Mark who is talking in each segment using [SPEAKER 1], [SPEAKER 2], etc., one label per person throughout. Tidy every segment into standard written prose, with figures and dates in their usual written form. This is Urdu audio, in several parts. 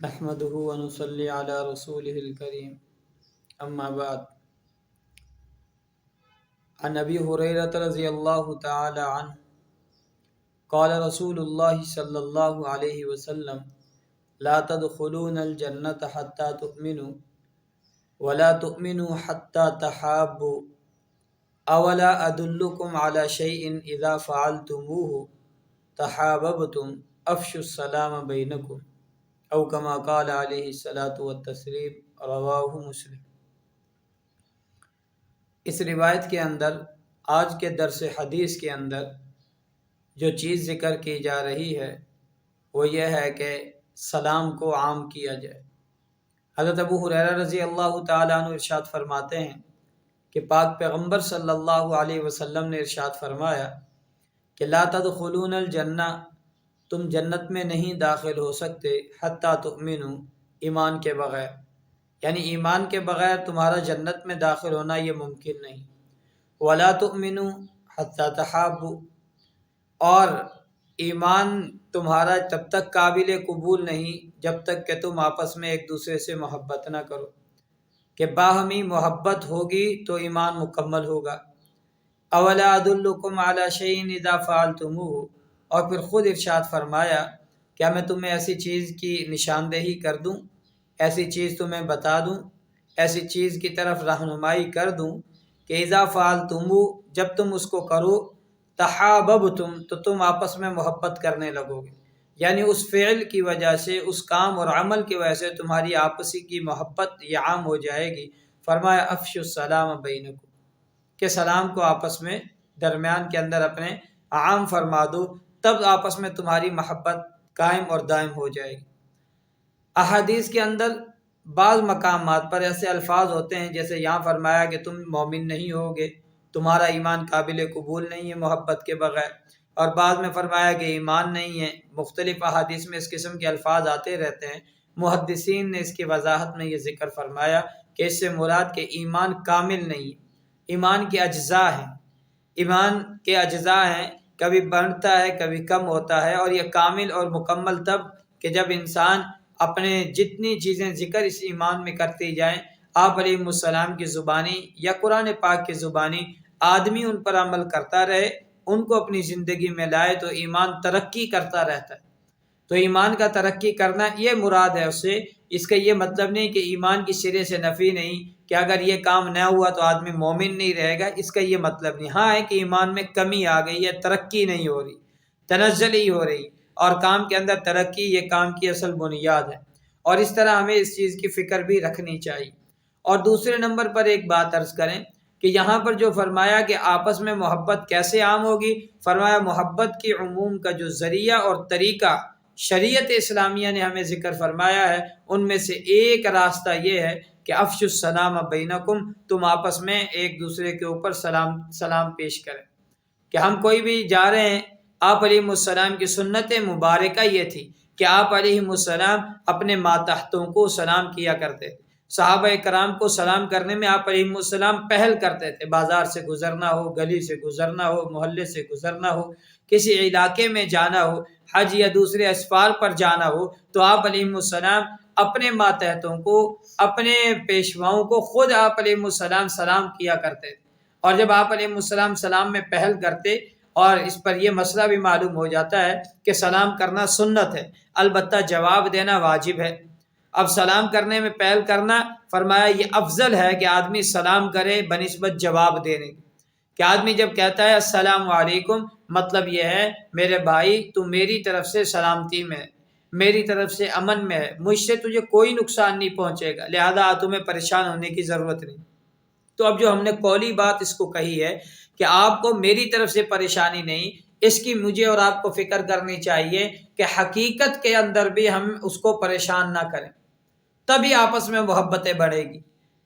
[SPEAKER 1] نحمده ونصلي على رسوله الكريم اما بعد عن ابي هريره رضي الله تعالى عنه قال رسول الله صلى الله عليه وسلم لا تدخلون الجنة حتى تؤمنوا ولا تؤمنوا حتى تحابوا اولا ادلكم على شيء اذا فعلتموه تحاببتم افشوا السلام بينكم او كما قال علیہ الصلاۃ والتسلیم رواہ مسلم۔ اس روایت کے اندر آج کے درس حدیث کے اندر جو چیز ذکر کی جا رہی ہے وہ یہ ہے کہ سلام کو عام کیا جائے۔ حضرت ابو ہریرہ رضی اللہ تعالیٰ عنہ ارشاد فرماتے ہیں کہ پاک پیغمبر صلی اللہ علیہ وسلم نے ارشاد فرمایا کہ لا تدخلون الجنہ، تم جنت میں نہیں داخل ہو سکتے حتیٰ تؤمنوا، ایمان کے بغیر، یعنی ایمان کے بغیر تمہارا جنت میں داخل ہونا یہ ممکن نہیں۔ ولا تؤمنوا حتیٰ تحابوا، اور ایمان تمہارا تب تک قابل قبول نہیں جب تک کہ تم آپس میں ایک دوسرے سے محبت نہ کرو، کہ باہمی محبت ہوگی تو ایمان مکمل ہوگا۔ اولا ادلکم علی شیء اذا فعلتموہ، اور پھر خود ارشاد فرمایا کیا میں تمہیں ایسی چیز کی نشاندہی کر دوں، ایسی چیز تمہیں بتا دوں، ایسی چیز کی طرف رہنمائی کر دوں کہ اذا فعلتموہ، جب تم اس کو کرو تحاببتم، تو تم آپس میں محبت کرنے لگو گے، یعنی اس فعل کی وجہ سے، اس کام اور عمل کی وجہ سے تمہاری آپسی کی محبت یہ عام ہو جائے گی۔ فرمایا افشوا السلام بینکم، کہ سلام کو آپس میں درمیان کے اندر اپنے عام فرما دو، تب آپس میں تمہاری محبت قائم اور دائم ہو جائے گی۔ احادیث کے اندر بعض مقامات پر ایسے الفاظ ہوتے ہیں جیسے یہاں فرمایا کہ تم مومن نہیں ہوگے، تمہارا ایمان قابل قبول نہیں ہے محبت کے بغیر، اور بعض میں فرمایا کہ ایمان نہیں ہے۔ مختلف احادیث میں اس قسم کے الفاظ آتے رہتے ہیں۔ محدثین نے اس کی وضاحت میں یہ ذکر فرمایا کہ اس سے مراد کہ ایمان کامل نہیں ہے، ایمان کے اجزاء ہیں، ایمان کے اجزاء ہیں، کبھی بڑھتا ہے کبھی کم ہوتا ہے، اور یہ کامل اور مکمل تب کہ جب انسان اپنے جتنی چیزیں ذکر اس ایمان میں کرتی جائیں، آپ علیہ السلام کی زبانی یا قرآن پاک کی زبانی، آدمی ان پر عمل کرتا رہے، ان کو اپنی زندگی میں لائے تو ایمان ترقی کرتا رہتا ہے۔ تو ایمان کا ترقی کرنا یہ مراد ہے اس سے، اس کا یہ مطلب نہیں کہ ایمان کی سرے سے نفی نہیں کہ اگر یہ کام نہ ہوا تو آدمی مومن نہیں رہے گا، اس کا یہ مطلب نہیں۔ ہاں ہے کہ ایمان میں کمی آ گئی ہے، ترقی نہیں ہو رہی، تنزل ہی ہو رہی، اور کام کے اندر ترقی یہ کام کی اصل بنیاد ہے، اور اس طرح ہمیں اس چیز کی فکر بھی رکھنی چاہیے۔ اور دوسرے نمبر پر ایک بات عرض کریں کہ یہاں پر جو فرمایا کہ آپس میں محبت کیسے عام ہوگی، فرمایا محبت کی عموم کا جو ذریعہ اور طریقہ شریعت اسلامیہ نے ہمیں ذکر فرمایا ہے، ان میں سے ایک راستہ یہ ہے کہ افشوا السلام بینکم، تم آپس میں ایک دوسرے کے اوپر سلام پیش کریں۔ کہ ہم کوئی بھی جا رہے ہیں، آپ علیہ السلام کی سنت مبارکہ یہ تھی کہ آپ علیہ السلام اپنے ماتحتوں کو سلام کیا کرتے تھے۔ صحابہ کرام کو سلام کرنے میں آپ علیہ السلام پہل کرتے تھے۔ بازار سے گزرنا ہو، گلی سے گزرنا ہو، محلے سے گزرنا ہو، کسی علاقے میں جانا ہو، حج یا دوسرے اسفار پر جانا ہو، تو آپ علیہ السلام اپنے ماتحتوں کو، اپنے پیشواؤں کو خود آپ علیہ السلام سلام کیا کرتے تھے۔ اور جب آپ علیہ السلام سلام میں پہل کرتے، اور اس پر یہ مسئلہ بھی معلوم ہو جاتا ہے کہ سلام کرنا سنت ہے، البتہ جواب دینا واجب ہے۔ اب سلام کرنے میں پہل کرنا، فرمایا یہ افضل ہے کہ آدمی سلام کرے بنسبت جواب دینے کی۔ کہ آدمی جب کہتا ہے السلام علیکم، مطلب یہ ہے میرے بھائی تو میری طرف سے سلامتی میں ہے، میری طرف سے امن میں ہے، مجھ سے تجھے کوئی نقصان نہیں پہنچے گا، لہذا تمہیں پریشان ہونے کی ضرورت نہیں۔ تو اب جو ہم نے قولی بات اس کو کہی ہے کہ آپ کو میری طرف سے پریشانی نہیں، اس کی مجھے اور آپ کو فکر کرنی چاہیے کہ حقیقت کے اندر بھی ہم اس کو پریشان نہ کریں، تبھی آپس میں محبتیں بڑھے گی،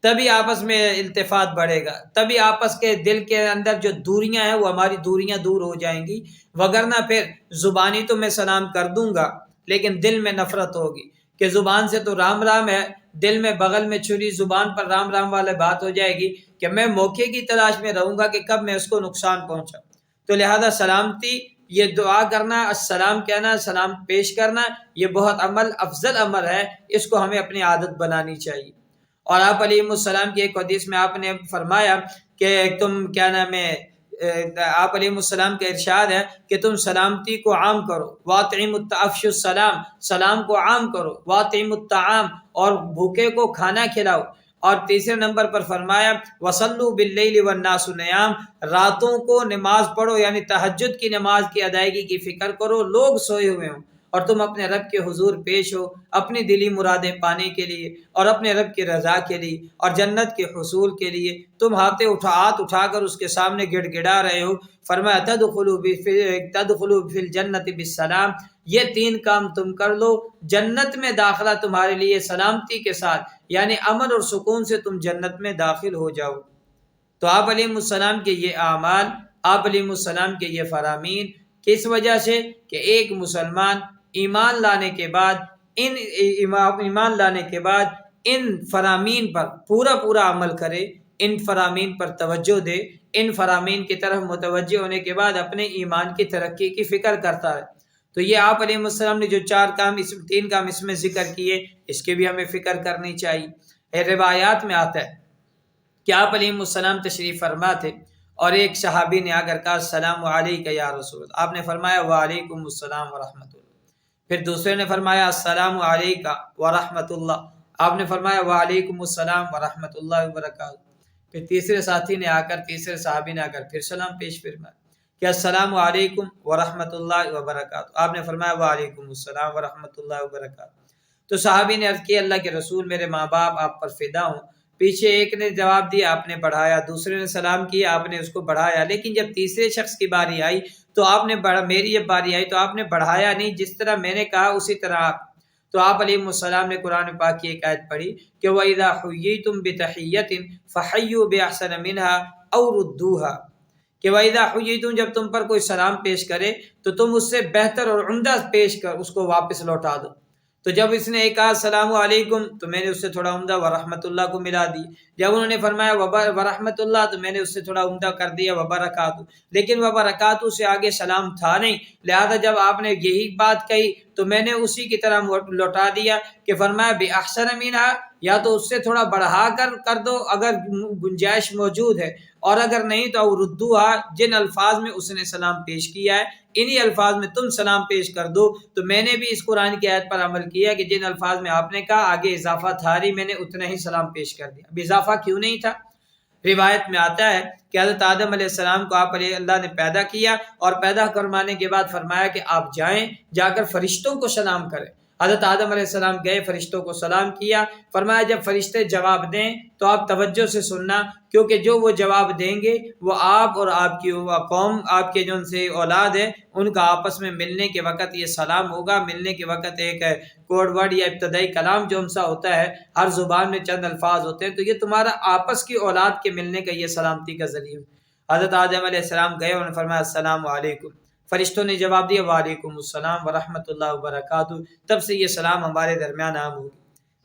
[SPEAKER 1] تبھی آپس میں التفات بڑھے گا، تبھی آپس کے دل کے اندر جو دوریاں ہیں وہ ہماری دوریاں دور ہو جائیں گی۔ وگرنہ پھر زبانی تو میں سلام کر دوں گا لیکن دل میں نفرت ہوگی، کہ زبان سے تو رام رام ہے، دل میں بغل میں چھری، زبان پر رام رام والے بات ہو جائے گی کہ میں موقع کی تلاش میں رہوں گا کہ کب میں اس کو نقصان پہنچاؤں۔ تو لہذا سلامتی یہ دعا کرنا، السلام کہنا، سلام پیش کرنا، یہ بہت افضل عمل ہے، اس کو ہمیں اپنی عادت بنانی چاہیے۔ اور آپ علیہ السلام کی ایک حدیث میں آپ نے فرمایا کہ تم کیا نام ہے، آپ علیہ السلام کا ارشاد ہے کہ تم سلامتی کو عام کرو، واطعموا افشوا السلام، سلام کو عام کرو، واطعموا الطعام، اور بھوکے کو کھانا کھلاؤ۔ اور تیسرے نمبر پر فرمایا وصلوا باللیل والناس نیام، راتوں کو نماز پڑھو، یعنی تہجد کی نماز کی ادائیگی کی فکر کرو، لوگ سوئے ہوئے ہوں اور تم اپنے رب کے حضور پیش ہو اپنی دلی مرادیں پانے کے لیے اور اپنے رب کی رضا کے لیے اور جنت کے حصول کے لیے، تم ہاتھ اٹھا کر اس کے سامنے گڑ گڑا رہے ہو۔ فرمایا تدخلوا فی الجنت بالسلام، یہ 3 کام تم کر لو، جنت میں داخلہ تمہارے لیے سلامتی کے ساتھ، یعنی امن اور سکون سے تم جنت میں داخل ہو جاؤ۔ تو آپ علیہ السلام کے یہ اعمال، آپ علیہ السلام کے یہ فرامین، کس وجہ سے کہ ایک مسلمان ایمان لانے کے بعد ان فرامین پر پورا عمل کرے، ان فرامین پر توجہ دے، ان فرامین کی طرف متوجہ ہونے کے بعد اپنے ایمان کی ترقی کی فکر کرتا ہے۔ تو یہ آپ علیہ السلام نے جو 3 کام اس میں ذکر کیے، اس کے بھی ہمیں فکر کرنی چاہیے۔ روایات میں آتا ہے کہ آپ علیہ السلام تشریف فرما تھے اور ایک صحابی نے آ کر کہا السلام علیکم یا رسول اللہ، آپ نے فرمایا وعلیکم السلام ورحمۃ اللہ۔ پھر دوسرے نے فرمایا السلام علیکم ورحمۃ اللہ، آپ نے فرمایا وعلیکم السلام ورحمۃ اللہ وبرکاتہ۔ پھر تیسرے صحابی نے آ کر پھر سلام پیش فرمایا کہ السلام علیکم ورحمۃ اللہ وبرکاتہ، آپ نے فرمایا وعلیکم السلام ورحمۃ اللہ وبرکاتہ۔ تو صحابی نے عرض کیا اللہ کے رسول، میرے ماں باپ آپ پر فدا ہوں۔ پیچھے ایک نے جواب دیا، آپ نے بڑھایا، دوسرے نے سلام کیا، آپ نے اس کو بڑھایا، لیکن جب تیسرے شخص کی باری آئی تو آپ نے میری جب باری آئی تو آپ نے بڑھایا نہیں، جس طرح میں نے کہا اسی طرح آپ۔ تو آپ علیہ السلام نے قرآن پاک کی ایک آیت پڑھی کہ وَإِذَا حُيِّيتُم بِتَحِيَّةٍ فَحَيُّوا بِأَحْسَنَ مِنْهَا أَوْ رُدُّوهَا، کہ وَإِذَا حُيِّيتُم، جب تم پر کوئی سلام پیش کرے تو تم اس سے بہتر اور عمدہ پیش کر اس کو واپس لوٹا دو۔ تو جب اس نے کہا السلام علیکم تو میں نے اس سے تھوڑا عمدہ ورحمۃ اللہ کو ملا دی، جب انہوں نے فرمایا ورحمۃ اللہ تو میں نے اس سے تھوڑا عمدہ کر دیا وبرکاتہ، لیکن وبرکاتہ سے آگے سلام تھا نہیں، لہذا جب آپ نے یہی بات کہی تو میں نے اسی کی طرح لوٹا دیا کہ فرمایا بِأَحْسَنَ مِنْهَا، یا تو اس سے تھوڑا بڑھا کر دو اگر گنجائش موجود ہے، اور اگر نہیں تو رُدُّوهَا، جن الفاظ میں اس نے سلام پیش کیا ہے انہی الفاظ میں تم سلام پیش کر دو۔ تو میں نے بھی اس قرآن کی آیت پر عمل کیا کہ جن الفاظ میں آپ نے کہا آگے اضافہ تھا نہیں، میں نے اتنا ہی سلام پیش کر دیا۔ اب اضافہ کیوں نہیں تھا؟ روایت میں آتا ہے کہ حضرت آدم علیہ السلام کو آپ علیہ اللہ نے پیدا کیا اور پیدا کروانے کے بعد فرمایا کہ آپ جائیں، جا کر فرشتوں کو سلام کریں۔ حضرت آدم علیہ السلام گئے، فرشتوں کو سلام کیا، فرمایا جب فرشتے جواب دیں تو آپ توجہ سے سننا، کیونکہ جو وہ جواب دیں گے وہ آپ اور آپ کی قوم، آپ کے جو ان سے اولاد ہے ان کا آپس میں ملنے کے وقت یہ سلام ہوگا۔ ملنے کے وقت ایک کوڈ ورڈ یا ابتدائی کلام جو ہم سا ہوتا ہے، ہر زبان میں چند الفاظ ہوتے ہیں، تو یہ تمہارا آپس کی اولاد کے ملنے کا یہ سلامتی کا ذریعہ۔ حضرت آدم علیہ السلام گئے، انہوں نے فرمایا السلام علیکم، فرشتوں نے جواب دیا وعلیکم السلام ورحمۃ اللہ وبرکاتہ، تب سے یہ سلام ہمارے درمیان عام ہوگی۔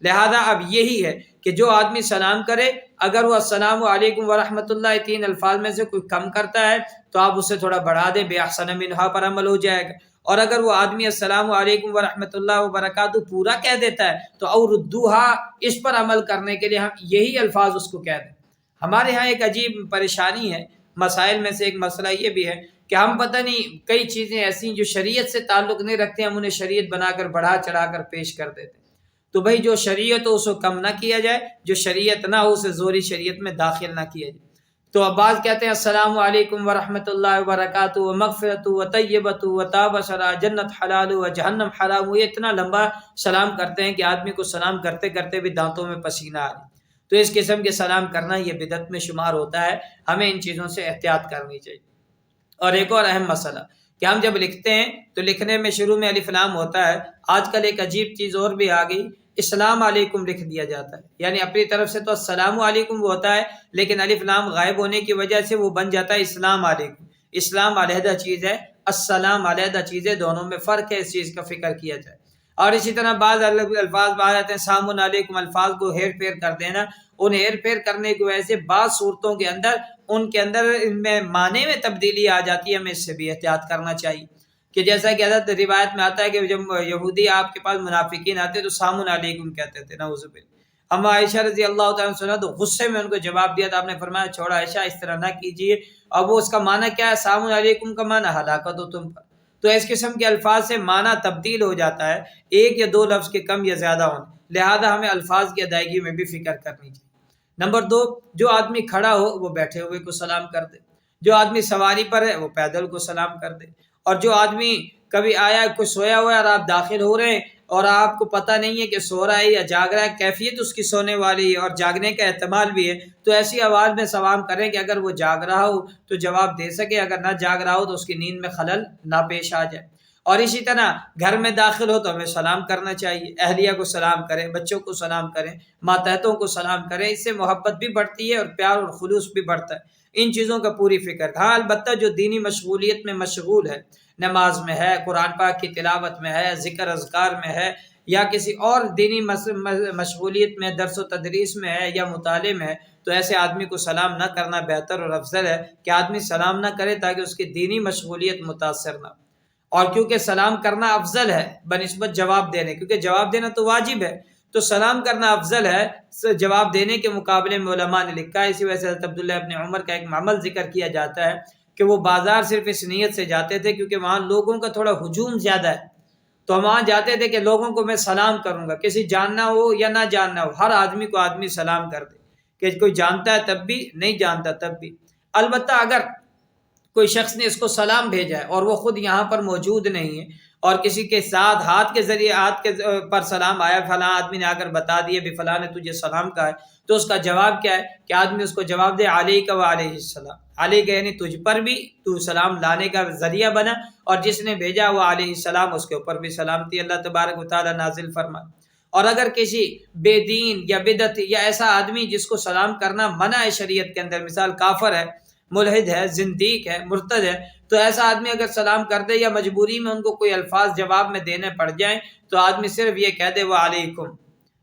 [SPEAKER 1] لہذا اب یہی ہے کہ جو آدمی سلام کرے، اگر وہ السلام علیکم ورحمۃ اللہ 3 الفاظ میں سے کوئی کم کرتا ہے تو آپ اسے تھوڑا بڑھا دیں، بِأَحْسَنَ مِنْهَا پر عمل ہو جائے گا۔ اور اگر وہ آدمی السلام علیکم ورحمۃ اللہ وبرکاتہ پورا کہہ دیتا ہے تو اور رُدُّوهَا، اس پر عمل کرنے کے لیے ہم یہی الفاظ اس کو کہہ دیں۔ ہمارے ہاں ایک عجیب پریشانی ہے، مسائل میں سے ایک مسئلہ یہ بھی ہے کہ ہم پتہ نہیں کئی چیزیں ایسی جو شریعت سے تعلق نہیں رکھتے، ہم انہیں شریعت بنا کر بڑھا چڑھا کر پیش کر دیتے ہیں۔ تو بھائی جو شریعت ہو اس کو کم نہ کیا جائے، جو شریعت نہ ہو اسے زوری شریعت میں داخل نہ کیا جائے۔ تو اب بعض کہتے ہیں السلام علیکم ورحمۃ اللہ وبرکاتہ ومغفرۃ وطیبۃ وتاب شرع جنت حلال و جہنم حرام، یہ اتنا لمبا سلام کرتے ہیں کہ آدمی کو سلام کرتے کرتے بھی دانتوں میں پسینہ آ جائے۔ تو اس قسم کے سلام کرنا یہ بدعت میں شمار ہوتا ہے، ہمیں ان چیزوں سے احتیاط کرنی چاہیے۔ اور ایک اور اہم مسئلہ کہ ہم جب لکھتے ہیں تو لکھنے میں شروع میں الف لام ہوتا ہے، آج کل ایک عجیب چیز اور بھی آ گئی، السلام علیکم لکھ دیا جاتا ہے، یعنی اپنی طرف سے تو السلام علیکم وہ ہوتا ہے، لیکن الف لام غائب ہونے کی وجہ سے وہ بن جاتا ہے اسلام علیکم۔ اسلام علیحدہ چیز ہے، السلام علیحدہ چیز ہے، دونوں میں فرق ہے، اس چیز کا فکر کیا جائے۔ اور اسی طرح بعض الفاظ بعض آتے ہیں سامن علیکم، الفاظ کو ہیر پھیر کر دینا، ان ہیر پھیر کرنے کی وجہ سے بعض صورتوں کے اندر ان میں معنی میں تبدیلی آ جاتی ہے، ہمیں اس سے بھی احتیاط کرنا چاہیے۔ کہ جیسا کہ حضرت روایت میں آتا ہے کہ جب یہودی آپ کے پاس منافقین آتے تو سامن علیکم کہتے تھے، نعوذ باللہ۔ ہم عائشہ رضی اللہ تعالیٰ عنہ سنا تو غصے میں ان کو جواب دیا، تو آپ نے فرمایا چھوڑا عائشہ، اس طرح نہ کیجیے۔ اب وہ اس کا معنی کیا ہے؟ سامن علیکم کا معنی ہلاکت ہو تم پر۔ تو اس قسم کے الفاظ سے معنی تبدیل ہو جاتا ہے، ایک یا دو لفظ کے کم یا زیادہ ہونے، لہذا ہمیں الفاظ کی ادائیگی میں بھی فکر کرنی چاہیے۔ نمبر 2، جو آدمی کھڑا ہو وہ بیٹھے ہوئے کو سلام کر دے، جو آدمی سواری پر ہے وہ پیدل کو سلام کر دے، اور جو آدمی کبھی آیا کوئی سویا ہوا ہے اور آپ داخل ہو رہے ہیں اور آپ کو پتہ نہیں ہے کہ سو رہا ہے یا جاگ رہا ہے، کیفیت اس کی سونے والی ہے اور جاگنے کا احتمال بھی ہے، تو ایسی آواز میں سلام کریں کہ اگر وہ جاگ رہا ہو تو جواب دے سکے، اگر نہ جاگ رہا ہو تو اس کی نیند میں خلل نہ پیش آ جائے۔ اور اسی طرح گھر میں داخل ہو تو ہمیں سلام کرنا چاہیے، اہلیہ کو سلام کریں، بچوں کو سلام کریں، ماتحتوں کو سلام کریں، اس سے محبت بھی بڑھتی ہے اور پیار اور خلوص بھی بڑھتا ہے۔ ان چیزوں کا پوری فکر۔ ہاں البتہ جو دینی مشغولیت میں مشغول ہے، نماز میں ہے، قرآن پاک کی تلاوت میں ہے، ذکر اذکار میں ہے، یا کسی اور دینی مشغولیت میں درس و تدریس میں ہے یا مطالعے میں ہے، تو ایسے آدمی کو سلام نہ کرنا بہتر اور افضل ہے کہ آدمی سلام نہ کرے تاکہ اس کی دینی مشغولیت متاثر نہ ہو۔ اور کیونکہ سلام کرنا افضل ہے بنسبت جواب دینے، کیونکہ جواب دینا تو واجب ہے، تو سلام کرنا افضل ہے جواب دینے کے مقابلے میں، علماء نے لکھا ہے۔ اسی وجہ سے حضرت عبداللہ ابن عمر کا ایک عمل ذکر کیا جاتا ہے کہ وہ بازار صرف اس نیت سے جاتے تھے کیونکہ وہاں لوگوں کا تھوڑا ہجوم زیادہ ہے، تو ہم وہاں جاتے تھے کہ لوگوں کو میں سلام کروں گا، کسی جاننا ہو یا نہ جاننا ہو، ہر آدمی کو آدمی سلام کر دے، کہ کوئی جانتا ہے تب بھی، نہیں جانتا تب بھی۔ البتہ اگر کوئی شخص نے اس کو سلام بھیجا ہے اور وہ خود یہاں پر موجود نہیں ہے اور کسی کے ساتھ ہاتھ کے ذریعے ہاتھ کے پر سلام آیا، فلاں آدمی نے آ کر بتا دیا بھی فلاں نے تجھے سلام کہا ہے، تو اس کا جواب کیا ہے کہ آدمی اس کو جواب دے علیک و علیہ السلام، علیہ کا یعنی تجھ پر بھی تو سلام لانے کا ذریعہ بنا، اور جس نے بھیجا وہ علیہ السلام، اس کے اوپر بھی سلامتی اللہ تبارک و تعالی نازل فرمائے۔ اور اگر کسی بے دین یا بدعت یا ایسا آدمی جس کو سلام کرنا منع ہے شریعت کے اندر، مثال کافر ہے، ملحد ہے، زندیق ہے، مرتد ہے، تو ایسا آدمی اگر سلام کر دے یا مجبوری میں ان کو کوئی الفاظ جواب میں دینے پڑ جائیں، تو آدمی صرف یہ کہہ دے وہ علیکم،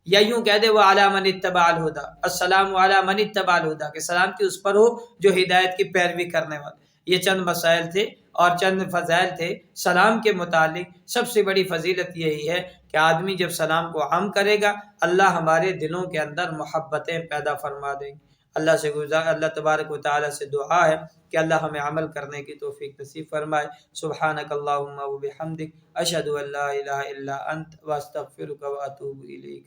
[SPEAKER 1] یا یوں کہہ دے وہ علی من اتبع الہدی، السلام علی من اتبع الہدی، کہ سلامتی اس پر ہو جو ہدایت کی پیروی کرنے والا۔ یہ چند مسائل تھے اور چند فضائل تھے سلام کے متعلق۔ سب سے بڑی فضیلت یہی ہے کہ آدمی جب سلام کو عام کرے گا، اللہ ہمارے دلوں کے اندر محبتیں پیدا فرما دیں گے۔ اللہ تبارک و تعالی سے دعا ہے کہ اللہ ہمیں عمل کرنے کی توفیق نصیب فرمائے۔ سبحانک اللہم و بحمدک، اشہد ان لا الہ الا انت، واستغفرک واتوب الیک۔